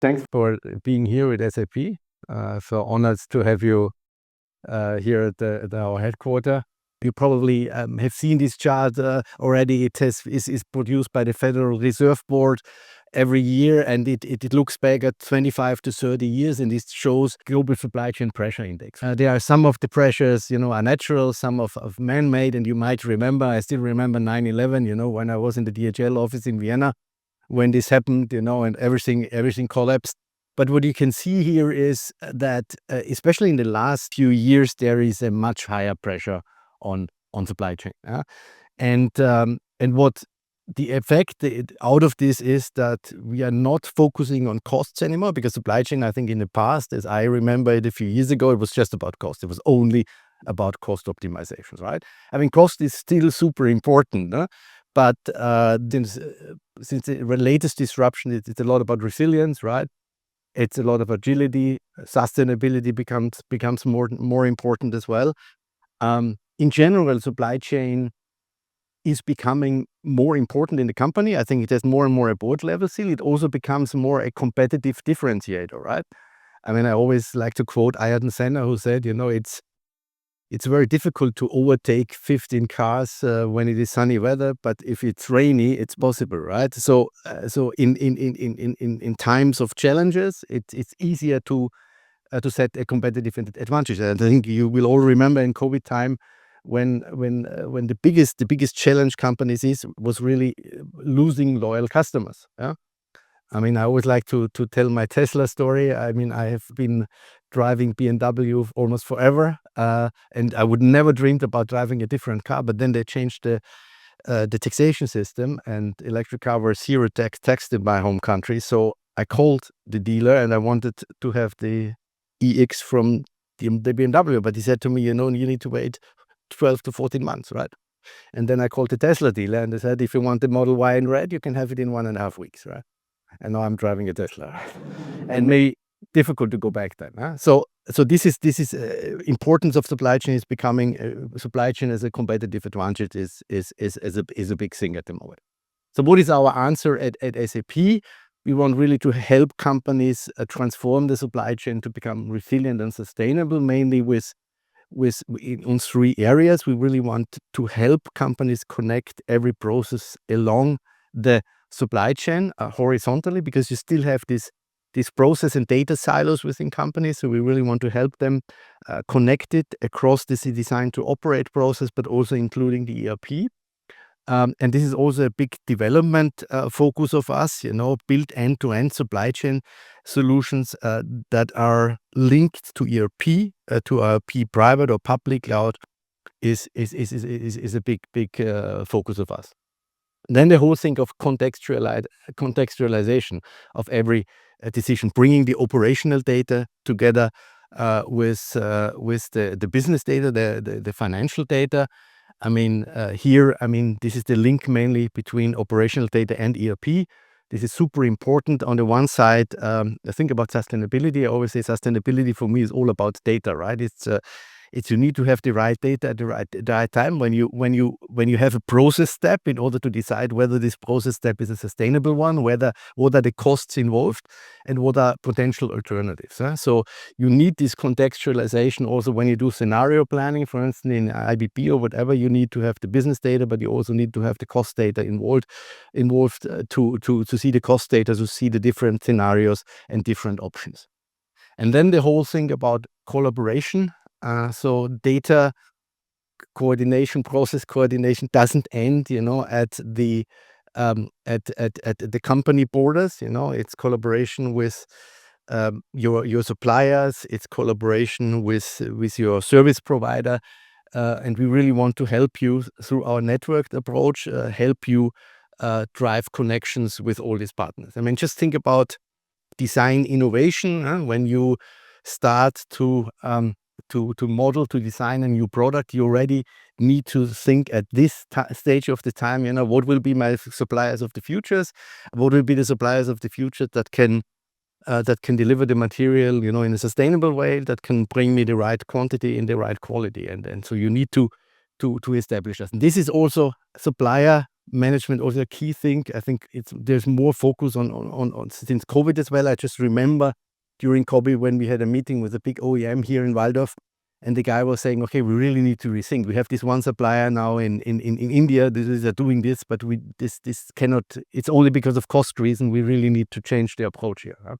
Thanks for being here with SAP. So honored to have you here at our headquarters. You probably have seen this chart already. Is produced by the Federal Reserve Board every year, and it looks back at 25 to 30 years, and this shows global supply chain pressure index. There are some of the pressures, are natural, some of man-made, and you might remember, I still remember 9/11, when I was in the DHL office in Vienna, when this happened, and everything collapsed. But what you can see here is that, especially in the last few years, there is a much higher pressure on supply chain. And what the effect out of this is that we are not focusing on costs anymore, because supply chain, I think in the past, as I remember it a few years ago, it was just about cost. It was only about cost optimizations, right? I mean, cost is still super important, but since the latest disruption, it's a lot about resilience, right? It's a lot of agility. Sustainability becomes more important as well. In general, supply chain is becoming more important in the company. I think it has more and more a board level still. It also becomes more a competitive differentiator, right? I mean, I always like to quote Ayrton Senna, who said, it's very difficult to overtake 15 cars when it is sunny weather, but if it's rainy, it's possible, right? So in times of challenges, it's easier to set a competitive advantage. And I think you will all remember in COVID time when the biggest challenge companies was really losing loyal customers. Yeah. I mean, I always like to tell my Tesla story. I mean, I have been driving BMW almost forever, and I would never dreamed about driving a different car. But then they changed the taxation system, and electric car were zero taxed in my home country. So I called the dealer, and I wanted to have the EX from the BMW, but he said to me, you need to wait 12 to 14 months, right? And then I called the Tesla dealer, and they said, if you want the Model Y in red, you can have it in 1.5 weeks, right? And now I'm driving a Tesla, and maybe difficult to go back then. So this is importance of supply chain is becoming supply chain as a competitive advantage is a big thing at the moment. So what is our answer at SAP? We want really to help companies transform the supply chain to become resilient and sustainable, mainly on 3 areas. We really want to help companies connect every process along the supply chain horizontally, because you still have this process and data silos within companies. So we really want to help them connect it across this design to operate process, but also including the ERP. And this is also a big development focus of us, build end-to-end supply chain solutions that are linked to ERP, to ERP private or public cloud is a big focus of us. Then the whole thing of contextualization of every decision, bringing the operational data together with the business data, the financial data. I mean, this is the link mainly between operational data and ERP. This is super important. On the one side, I think about sustainability. I always say sustainability for me is all about data, right? It's you need to have the right data at the right time when you have a process step in order to decide whether this process step is a sustainable one, what are the costs involved, and what are potential alternatives. So you need this contextualization also when you do scenario planning, for instance, in IBP or whatever. You need to have the business data, but you also need to have the cost data involved to see the cost data, to see the different scenarios and different options. And then the whole thing about collaboration. So data coordination, process coordination doesn't end, at the company borders. It's collaboration with your suppliers. It's collaboration with your service provider, and we really want to help you through our networked approach. Help you drive connections with all these partners. I mean, just think about design innovation. When you start to model, to design a new product, you already need to think at this stage of the time, what will be my suppliers of the futures? What will be the suppliers of the future that can deliver the material, in a sustainable way, that can bring me the right quantity in the right quality. And so you need to establish that. And this is also supplier management also a key thing. I think there's more focus on since COVID as well. I just remember during COVID when we had a meeting with a big OEM here in Walldorf, and the guy was saying, okay, we really need to rethink. We have this one supplier now in India. These are doing this, but this cannot. It's only because of cost reason. We really need to change the approach here. Huh?